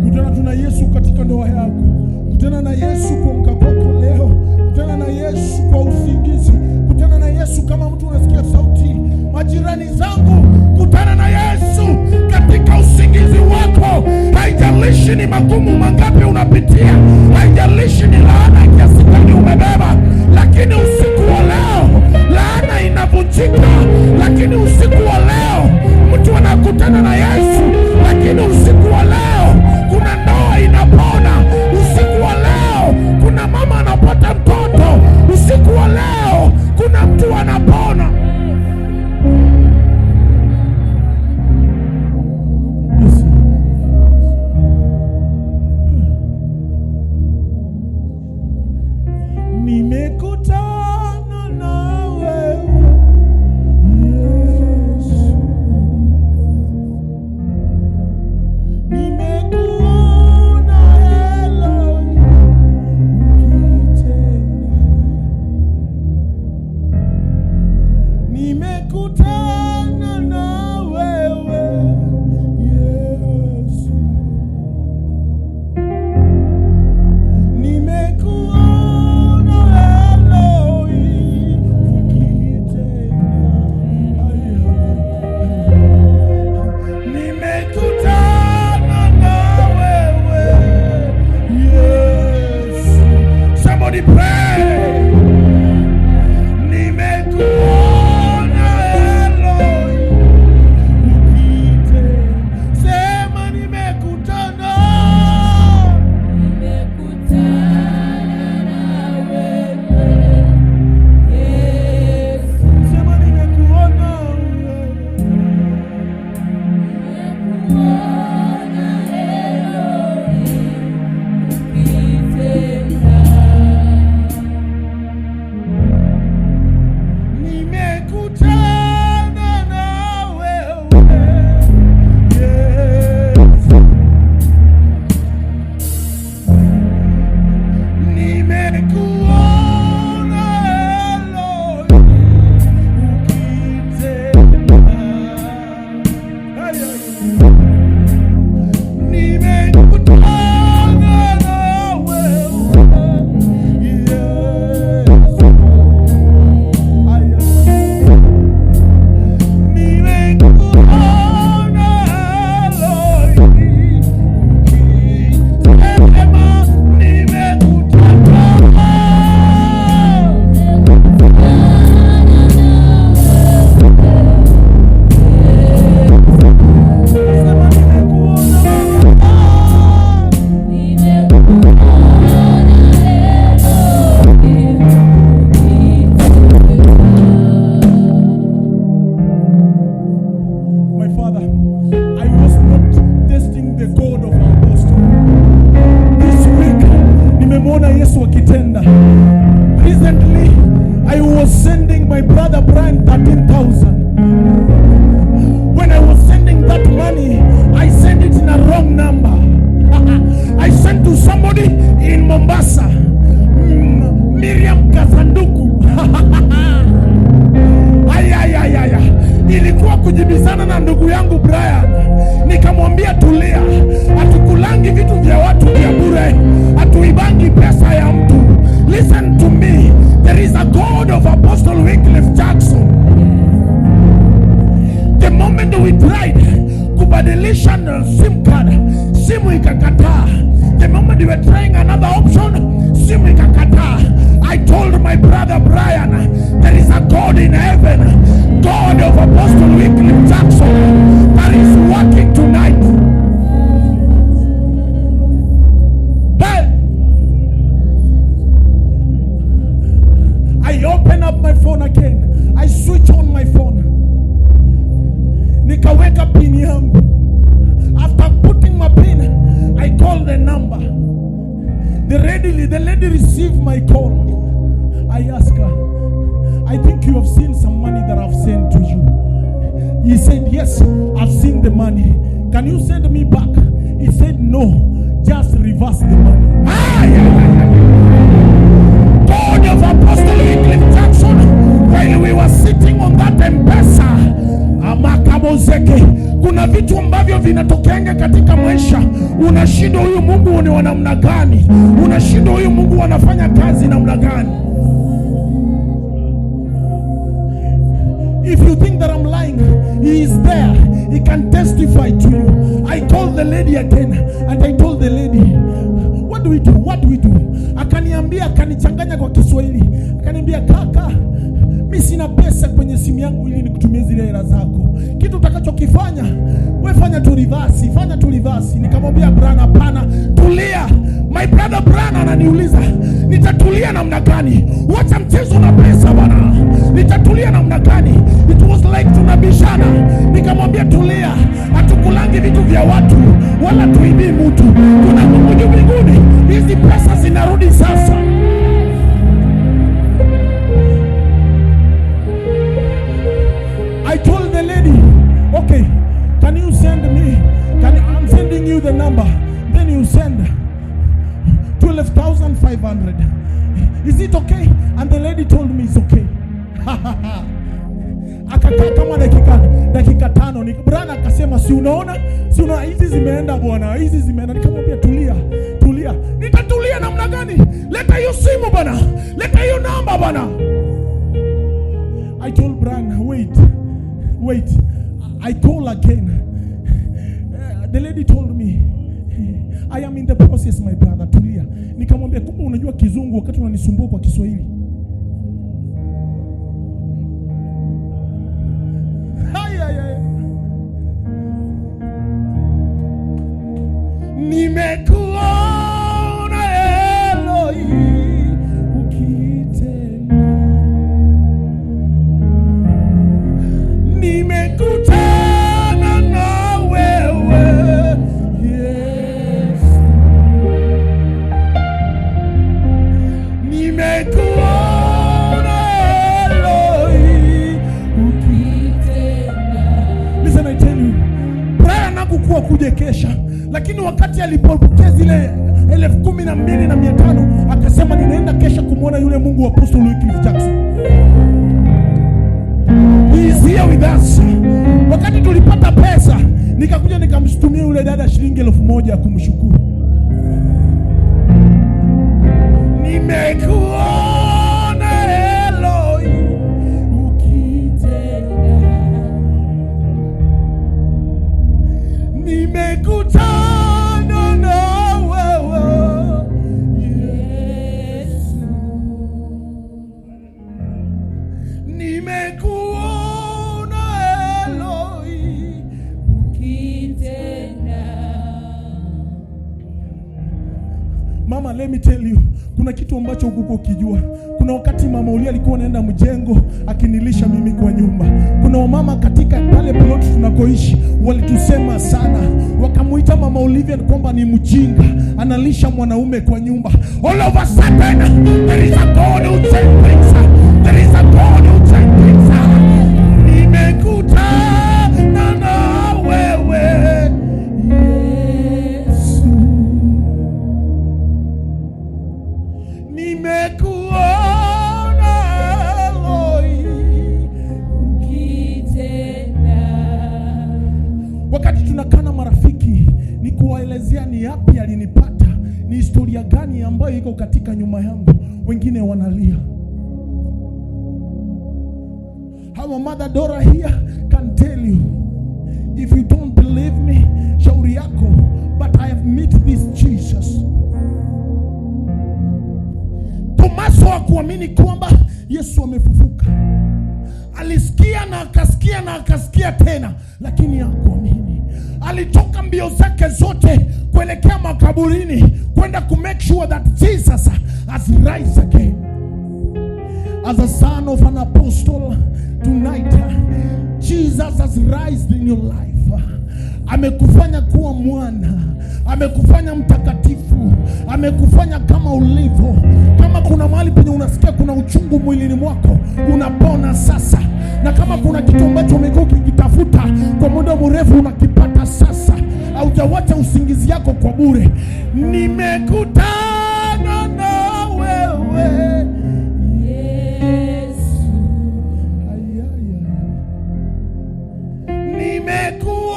Kutana tuna Yesu katika ndoa yako, kutana na Yesu kwa mkakoko leo, kutana na Yesu kwa usingizi, kutana na Yesu kama mtu unasikia sauti. Majirani zangu, kutana na Yesu katika usingizi wako. Haijalishi ni magumu mangapi unapitia, haijalishi ni laana kiasi gani umebeba, lakini usiku wa leo laana inavunjika. Lakini usiku wa leo mtu anakutana na Yesu, lakini usiku wa leo kuna ndoa inapona. Usiku wa leo kuna mama anapata mtoto. Usiku wa leo kuna mtu anapona. Nimekutana na wewe Yesu, nimekuona Elohim ukitenda, nimekutana na wewe Yesu, nimekuona kujibizana na ndugu yangu Brian, nikamwambia tulia, hatukulangi vitu vya watu vya bure, hatuibangi pesa ya mtu. Listen to me, there is a God of Apostle Wycliffe Jackson. The moment we tried kubadilisha SIM card, simu ikakataa. The moment you were trying another option, simu ikakataa. I told my brother Brian, there is a God in heaven, God of Apostle Wycliffe Jackson, that is working tonight. Hey! I open up my phone again. I switch on my phone. Nikaweka pin yangu. After putting my pin, I call the number. The lady received my call. I asked her, I think you have seen some money that I've sent to you. He said, yes, I've seen the money. Can you send me back? He said, no, just reverse the money. God of Apostle Wycliffe Jackson, while we were sitting on that M-Pesa, Amakabozeke, kuna vitu ambavyo vinatokeanga katika maisha. Unashindwa huyu Mungu ni wa namna gani? Unashindwa huyu Mungu wanafanya kazi namna gani? If you think that I'm lying, he is there. He can testify to you. I called the lady again and I told the lady, what do we do? What do we do? Akaniambia, akanichanganya kwa Kiswahili. Akaniambia, kaka, mimi sina pesa kwenye simu yangu ili nikutumie zile hela zako. Kitu utakachokifanya, wewe fanya tu reverse, fanya tu reverse. Nikamwambia Brian, hapana, tulia. My brother Brian ananiuliza, nitatulia namna gani? Wacha mchezo na pesa bwana. Nitatulia namna gani? It was like tunabishana. Nikamwambia tulia, hatukulangi vitu vya watu wala tuibii mtu. Kuna Mungu juu mbinguni. Hizi pesa zinarudi sasa. I told the lady, okay, can you send me? I'm sending you the number. Then you send 12,500. Is it okay? And the lady told me it's okay. Akakaa kama dakika 5. Brian akasema, si unaona hizi zimeenda bwana, hizi zimeenda. Nikamwambia tulia. Nitatulia namna gani? Leta hiyo simu bwana, leta hiyo namba bwana. I told Brian, wait, I call again. The lady told me, I am in the process my brother, tulia. Nikamwambia, kumbe unajua kizungu wakati unanisumbua kwa Kiswahili. Nimekuona Eloi ukitenda, nimekutana na wewe Yesu, nimekuona Eloi ukitenda. Listen, I tell you, Brian hakukuwa kuja kesha, lakini wakati alipopokea zile 12,500 akasema ninaenda kesha kumwona yule Mungu wa Apostle Wycliffe Jackson. He is here with us. Wakati tulipata pesa, nikakuja nikamstumia yule dada shilingi 1,000 ya kumshukuru. Nimekuona Eloi ukitenda, nimekutana na wewe Yesu, nimekuona Eloi ukitenda. Mama, let me tell you, kuna kitu ambacho hukuko kijua. Kuna wakati Mama Ulia alikuwa anaenda mjengo akinilisha mimi kwa nyumba. Kuna wamama katika pale plot tunakoishi walitusema sana, wakamuita Mama Olivia kwamba ni mjinga, analisha mwanaume kwa nyumba. All of a sudden there is a God who changes things. There is a God who changes things. Nimekutana na wewe Yesu, nimekuona Eloi ukitenda. Wakati tunakana marafiki, ni kuwaelezea ni yapi alinipata, ni historia gani ambayo iko katika nyuma yangu, wengine wanalia. Our mother Dora here can tell you. If you don't believe me, shauri yako but I have met this Jesus. Tomaso hakuamini kwamba Yesu amefufuka. Alisikia na akasikia na akasikia tena, lakini hakuamini. Alitoka mbio zake zote kuelekea makaburini kwenda ku make sure that Jesus has rise again. As a son of an apostle tonight, Jesus has rised in your life. Amekufanya kuwa mwana, amekufanya mtakatifu, amekufanya kama ulivyo. Kama kuna mahali penye unasikia kuna uchungu mwilini mwako, unapona sasa. Na kama kuna kitu ambacho umekuwa ukikitafuta kwa muda mrefu, unakipata sasa. Haujawacha usingizi yako kwa bure. Nimekutana na wewe Yesu,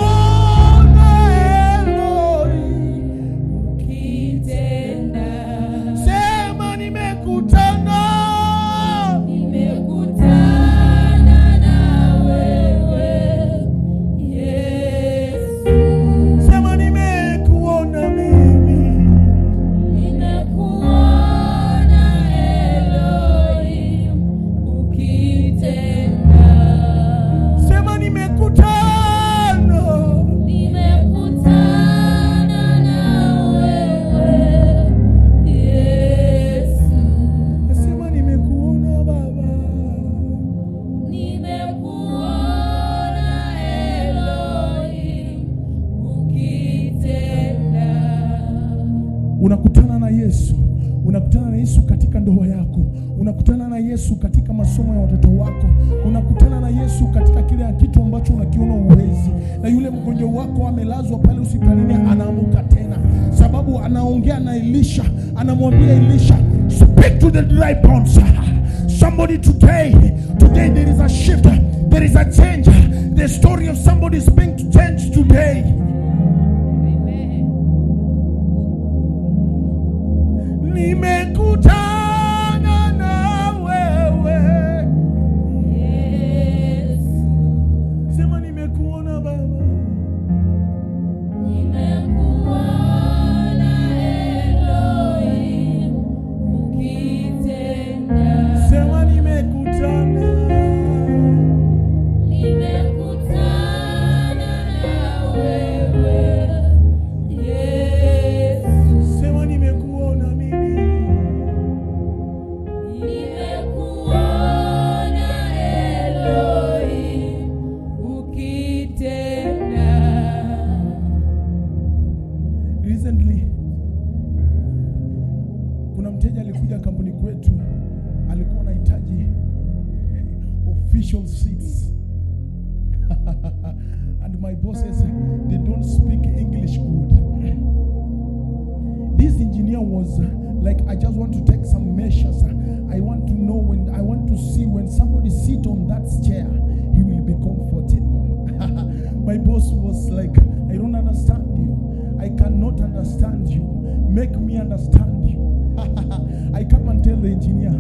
nimekuona Eloi, ukitenda. sema nimekutana. Nimekutana na wewe Yesu, Sema nimekuona mimi. nimekuona Elohim, ukitenda. Sema nimekutana. Nimekutana na wewe Yesu, Sema nimekuona Baba. nimekuona Elohim, ukitenda. Unakutana na Yesu. Unakutana na Yesu katika ndoa yako. Unakutana na Yesu katika masomo ya watoto wako. Unakutana na Yesu katika kile kitu ambacho unakiona uwezi. Na yule mgonjwa wako amelazwa pale hospitalini anaamuka tena. Sababu anaongea na Elisha, anamwambia Elisha, speak to the dry bones. Somebody today there is a shift. There is a change. The story of somebody is being changed today. Nimekutana na wewe. Yesu, Sema nimekuona Baba. nimekuona Elohim, ukitenda. Sema nimekutana. Nimekutana na wewe Yesu, Sema nimekuona mimi. nimekuona Elohim, ukitenda. Recently kuna mteja alikuja kampuni kwetu, alikuwa anahitaji official seats. And my bosses, they don't speak English good. This engineer was like, I just want to take some measures. I want to know I want to see when somebody sit on that chair, he will be comfortable. My boss was like, I don't understand you. I cannot understand you. Make me understand you. I come and tell the engineer.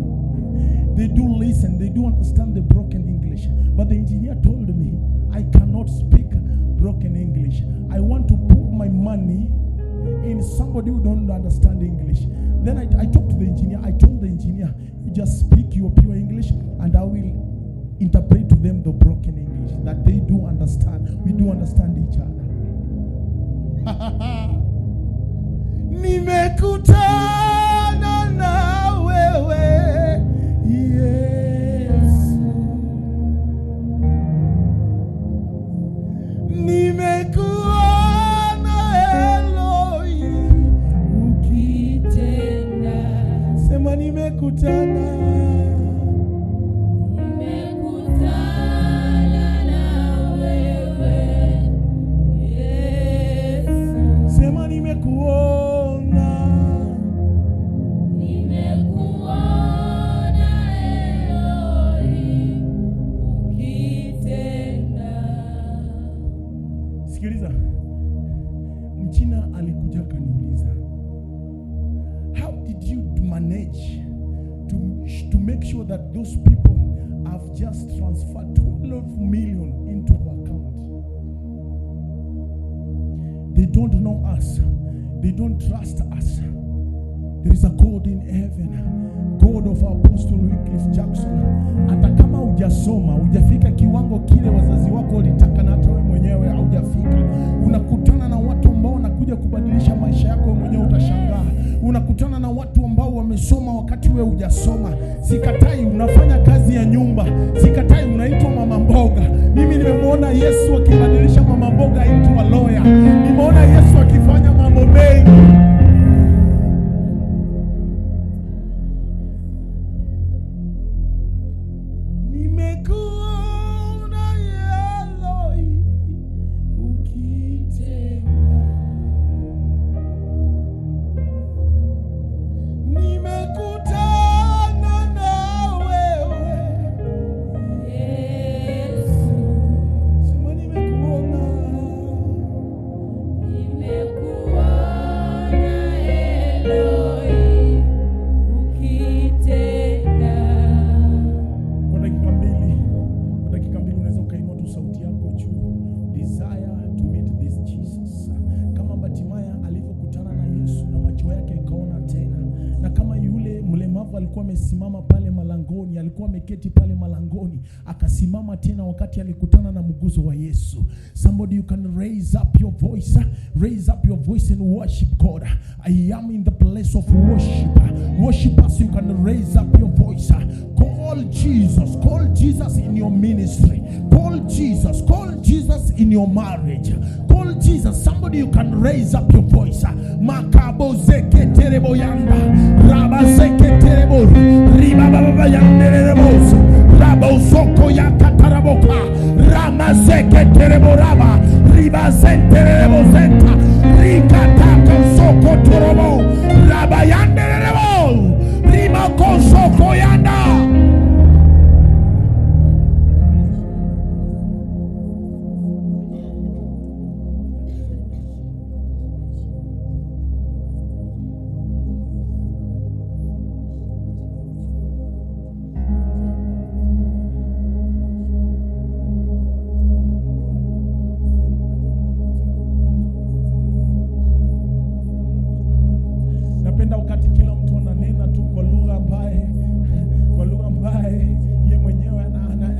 They do listen, they do understand the broken English. But the engineer told me, I cannot speak broken English. I want to put my money in somebody who don't understand English. Then I talked to the engineer. I told the engineer, you just speak your pure English and I will interpret to them the broken English that they do understand. We do understand each other. Nimekutana na wewe Yesu. Nimekuona Eloi, Ukitenda. sema nimekutana. Nimekutana na wewe Yesu, Sema nimekuona. nimekuona Elohim, ukitenda. Sikiliza, Mchina alikuja akaniuliza, how did you manage to make sure that those people have just transferred 12 million into our account? They don't know us. They don't trust us. There is a God in heaven, God of Apostle Wycliffe Jackson. Hata kama hujasoma, hujafika kiwango kile wazazi wako walitaka na hata wewe mwenyewe haujafika, unakutana na watu ambao wanakuja kubadilisha maisha yako, wewe mwenyewe utashangaa. Unakutana na watu ambao wamesoma wakati wewe hujasoma. Sikatai unafanya kazi ya nyumba, sikatai unaitwa mama mboga. Mimi nimemwona Yesu akibadilisha mama mboga into a lawyer. Nimeona Yesu akifanya mambo mengi. Amesimama pale malangoni, alikuwa ameketi pale malangoni, akasimama tena wakati alikutana na mguzo wa Yesu. Somebody, you can raise up your voice, raise up your voice and worship God. I am in the place of worship. Worshipers, you can raise up your voice. Call Jesus in your ministry. Call Jesus in your marriage. Call Jesus. Somebody, you can raise up your voice. Makabo zeke terebo yanda, raba zeke terebo, riba baba yanda terebo, raba soko ya kataraboka, rama zeke terebo raba, riba zente terebo zenta, rika tako soko torobo, raba yanda terebo, riba ko soko yanda. Wakati kila mtu ananena tu kwa lugha ambaye ye mwenyewe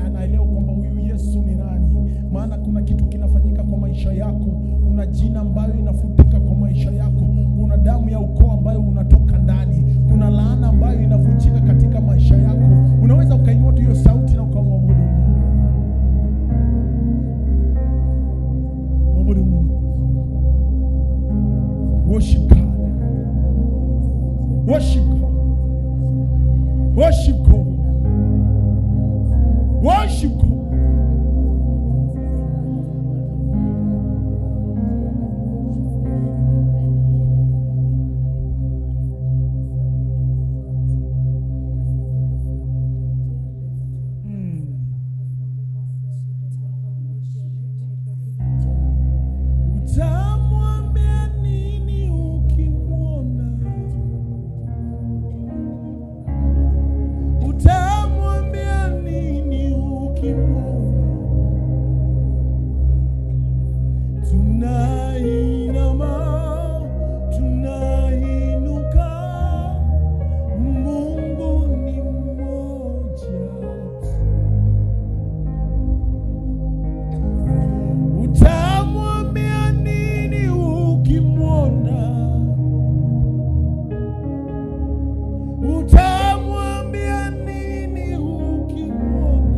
anaelewa kwamba huyu Yesu ni nani. Maana kuna kitu kinafanyika kwa maisha yako, kuna jina ambayo inafutika kwa maisha yako, kuna damu ya ukoo ambayo unatoka ndani, kuna laana ambayo inavunjika katika maisha yako. Unaweza ukainua tu hiyo sauti na ukamwabudu Mungu. Mwabudu Mungu. Worship God. Worship God. Worship God. Worship God. Utamwambia nini ukimwona? Utamwambia nini ukimwona? Tunainama, tunainuka, Mungu ni mmoja. Utamwambia nini ukimwona? Utamwambia nini ukimwona?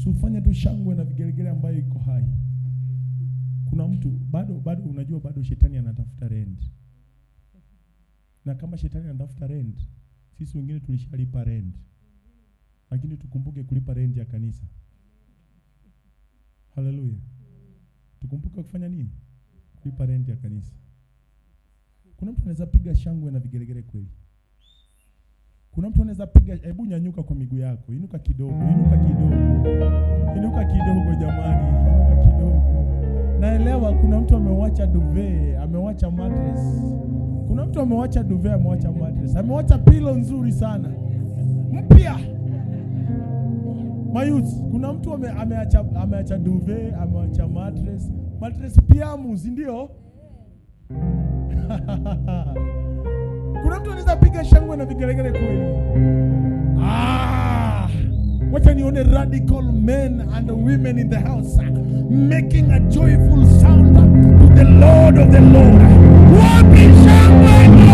Usifanye tu shangwe na vigelegele ambayo iko hai. Kuna mtu bado unajua bado shetani anatafuta rent. Na kama shetani anatafuta rent, sisi wengine tulishalipa rent. Lakini tukumbuke kulipa rent ya kanisa. Haleluya. Tukumbuke kufanya nini? Kulipa rent ya kanisa. Kuna mtu anaweza piga shangwe na vigelegele kweli. Kuna mtu anaweza piga, hebu nyanyuka kwa miguu yako. Inuka kidogo jamani. Inuka kidogo. Naelewa kuna mtu amewacha duvet, amewacha mattress. Kuna mtu amewacha duvet, amewacha mattress. Amewacha pillow nzuri sana. Mpya. Mayuth, kuna mtu ameacha duvet, amewacha mattress. Mattress pia ndio? Kuna mtu anaweza piga shangwe na vigelegele kweli. Wacha nione radical men and women in the house making a joyful sound to the Lord of the Lord. Wapi shangwe?